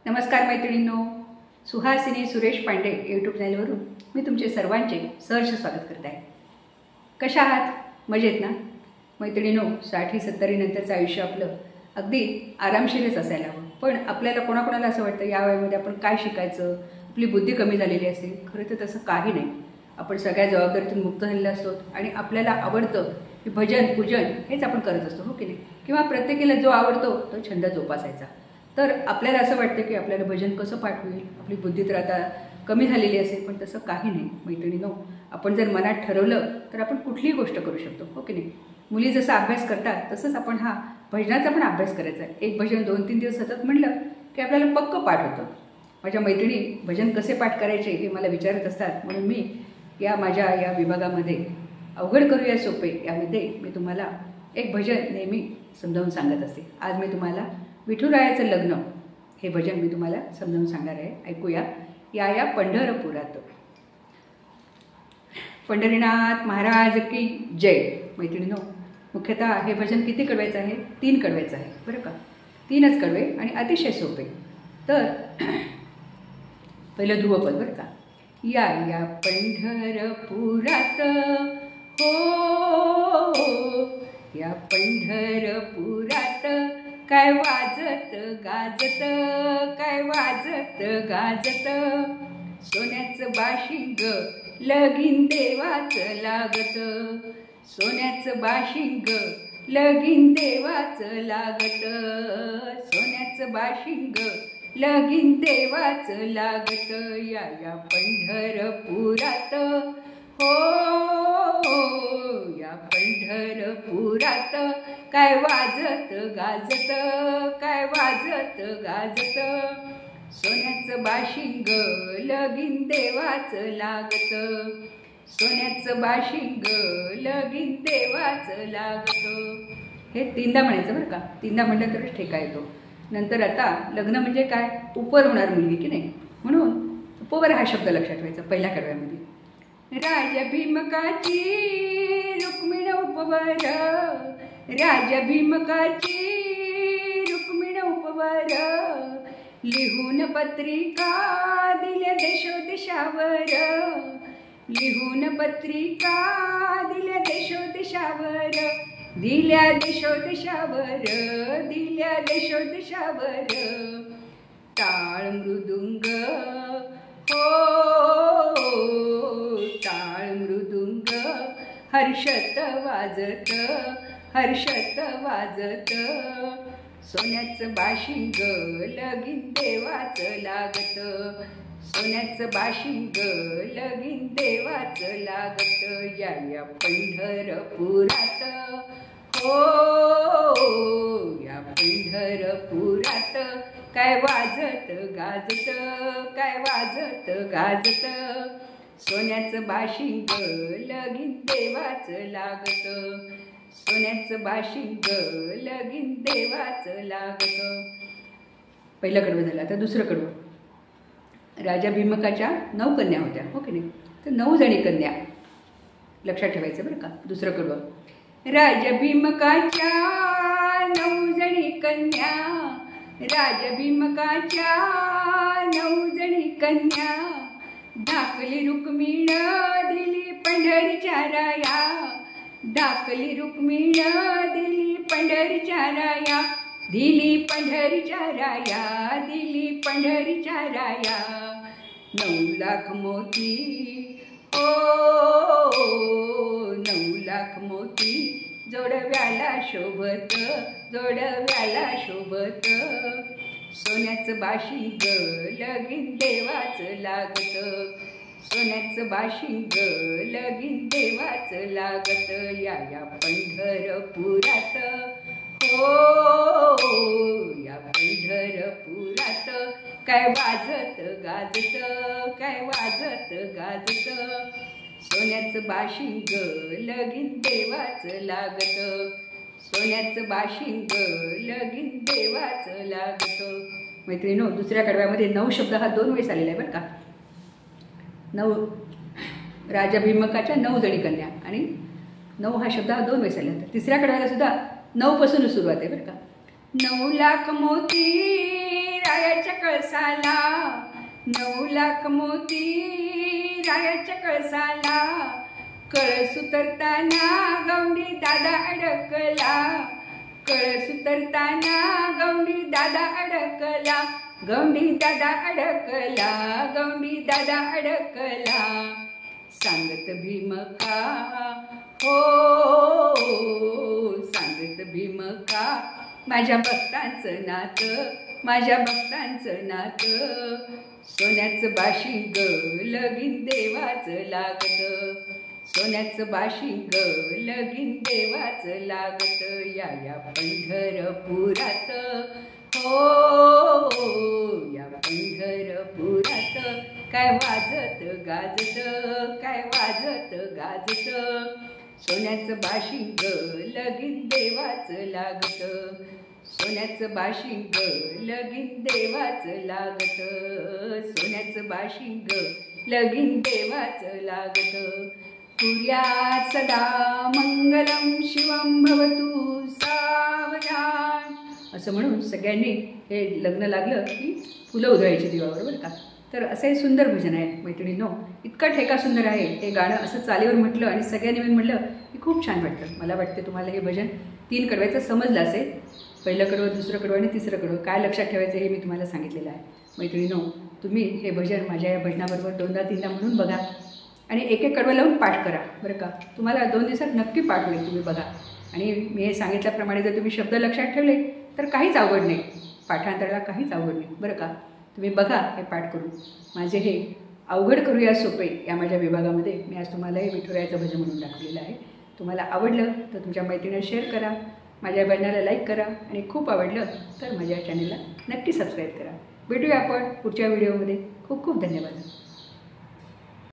नमस्कार मैत्रिणींनो, सुहासिनी सुरेश पांडे यूट्यूब चॅनलवरून मी तुमचे सर्वांचे सहर्ष स्वागत करत आहे. कशा आहात? मजेत ना मैत्रिणींनो? 60-70 नंतरचं आयुष्य आपलं अगदी आरामशीरच असायला हवं. पण आपल्याला कोणाकोणाला असं वाटतं या वयामध्ये आपण काय शिकायचं, आपली बुद्धी कमी झालेली असते. खरं तर तसं काही नाही. आपण सगळ्या जबाबदारीतून मुक्त झालेलो असतो आणि आपल्याला आवडतं की भजन पूजन हेच आपण करत असतो, हो की नाही? किंवा प्रत्येकीला जो आवडतो तो छंद जोपासायचा. तर आपल्याला असं वाटतं की आपल्याला भजन कसं पाठ होईल, आपली बुद्धी तर आता कमी झालेली असेल. पण तसं काही नाही मैत्रिणींनो. आपण जर मनात ठरवलं तर आपण कुठलीही गोष्ट करू शकतो, हो की नाही? मुली जसं अभ्यास करतात तसंच आपण हा भजनाचा पण अभ्यास करायचा आहे. एक भजन 2-3 दिवस सतत म्हणलं की आपल्याला पक्क पाठ होतं. माझ्या मैत्रिणी भजन कसे पाठ करायचे हे मला विचारत असतात. म्हणून मी माझ्या या विभागामध्ये अवघड करूया सोपे यामध्ये मी तुम्हाला एक भजन नेहमी समजावून सांगत असते. आज मी तुम्हाला विठुरायाचं लग्न हे भजन मी तुम्हाला समजावून सांगणार आहे. ऐकूया. या पंढरपुरात. पंढरीनाथ महाराज की जय. मैत्रिणींनो, मुख्यतः हे भजन किती कडवायचं आहे? 3 कडवायचं आहे बरं का. 3च कडवे आणि अतिशय सोपे. तर पहिलं ध्रुवपद बरं का. या पंढरपुरात हो, या पंढरपुरात काय वाजत गाजत, काय वाजत गाजत, सोन्याचं बाशिंग लगीन देवाचं लागत, सोन्याचं बाशिंग लगीन देवाचं लागत, सोन्याचं बाशिंग लगीन देवाचं लागत. या पंढरपुरात हो, या पंढरपुरात काय वाजत गाजत, काय वाजत गाजत, सोन्याचं बाशिंग लगीन देवाचं लागत, सोन्याचं बाशिंग लगीन देवाचं लागत. हे 3दा म्हणायचं बरं का. 3दा म्हटलं तरच ठेका येतो. नंतर आता लग्न म्हणजे काय? उपर होणार मुलगी की नाही, म्हणून उपवर हा शब्द लक्षात ठेवायचा पहिल्या कडव्यामध्ये. राजा भीमकाची रुक्मिण उपवर, राजा भीमकाची रुक्मिण उपवर, लिहून पत्रिका दिल्या देशोदेशावर, लिहून पत्रिका दिल्या देशोदेशावर, दिल्या देशोदेशावर, दिल्या देशोदेशावर. टाळ मृदुंग हो, टाळ मृदुंग हर्षत वाजत, हर्षत वाजत, सोन्याचं बाशिंग लगीन देवाचं लागत, सोन्याचं बाशिंग लगीन देवाचं लागत. या पंढरपुरात हो, या पंढरपुरात काय वाजत गाजत, काय वाजत गाजत, सोन्याचं बाशिंग लगीन देवाचं लागत, सोन्याचं बाशिंग लगीन देवाचं लागत. पहिलं कडवं झालं. आता दुसरं कडवं. राजा भीमकाच्या 9 कन्या होत्या, हो की नाही? तर 9 जणी कन्या लक्षात ठेवायचं बरं का. दुसरं कडवं. राजा भीमकाच्या 9 जणी कन्या, राजा भीमकाच्या 9 जणी कन्या, ढाकली रुक्मिण दिली पंढरीच्या राया, ढाकली रुक्मिण दिली पंढरीच्या राया, दिली पंढरीच्या राया, दिली पंढरीच्या राया. 9 लाख मोती ओ, 9 लाख मोती जोडव्याला शोभत, जोडव्याला शोभत, सोन्याचं बाशिंग लगीन देवाचं लागत, सोन्याचं बाशिंग लगीन देवाचं लागत. या पंढरपुरात हो, या पंढरपुरात काय वाजत गाजत, काय वाजत गाजत, सोन्याचं बाशिंग लगीन देवाचं लागत, सोन्याचं बाशिंग लगीन देवाचं लागत. मैत्रिणींनो, दुसऱ्या कडव्यामध्ये 9 शब्द हा 2 वेळेस आलेला आहे बरं का. 9 राजा भीमकाच्या 9 जणी कन्या आणि 9 हा शब्द हा 2 वेळेस आला. तिसऱ्या कडव्याला सुद्धा 9 पासून सुरुवात आहे बरं का. 9 लाख मोती रायाच्या कळसाला 9 लाख मोती रायाच्या कळसाला. कळस उतरताना गौंडी दादा अडकला. कळस उतरताना गौंडी दादा अडकला. गौंडी दादा अडकला. गौंडी दादा अडकला. सांगत भीमका हो सांगत भीमका माझ्या भक्तांचं नातं. माझ्या भक्तांचं नातं. सोन्याचं बाशिंग लगीन देवाचं लागतं. सोन्याचं बाशिंग लगीन देवाचं लागतं. या पंढरपुरात हो या पंढरपुरात काय वाजत गाजत. काय वाजत गाजत. सोन्याचं बाशिंग लगीन देवाचं लागतं. सोन्याचं बाशिंग लगीन देवाचं लागतं. सोन्याचं बाशिंग लगीन देवाचं लागतं. कुर्यात् सदा मंगलम शिवम भवतु सावधान असं म्हणून सगळ्यांनी हे लग्न लागलं की फुलं उधळायची देवावर, बरं का. तर असं हे सुंदर भजन आहे मैत्रिणींनो. इतका ठेका सुंदर आहे हे गाणं. असं चालीवर म्हटलं आणि सगळ्यांनी मी म्हटलं की खूप छान वाटतं. मला वाटते तुम्हाला हे भजन 3 कडव्याचं समजलं असेल. पहिलं कडवं, दुसरं कडवं आणि तिसरं कडवं काय लक्षात ठेवायचं हे मी तुम्हाला सांगितलेलं आहे. मैत्रिणींनो, तुम्ही हे भजन माझ्या या भजनाबरोबर 2दा-3दा म्हणून बघा आणि एक कडवं लावून पाठ करा, बरं का. तुम्हाला 2 दिवसात नक्की पाठ होईल. तुम्ही बघा आणि मी हे सांगितल्याप्रमाणे जर तुम्ही शब्द लक्षात ठेवले तर काहीच अवघड नाही. पाठांतराला काहीच अवघड नाही, बरं का. तुम्ही बघा हे पाठ करून. माझे हे अवघड करूया सोपे या माझ्या विभागामध्ये मी आज तुम्हाला हे विठुरायाचं भजन म्हणून दाखवलेलं आहे. तुम्हाला आवडलं तर तुमच्या मैत्रिणीला शेअर करा. माझ्या भजनाला लाईक करा आणि खूप आवडलं तर माझ्या चॅनलला नक्की सबस्क्राईब करा. भेटूया आपण पुढच्या व्हिडिओमध्ये. खूप खूप धन्यवाद.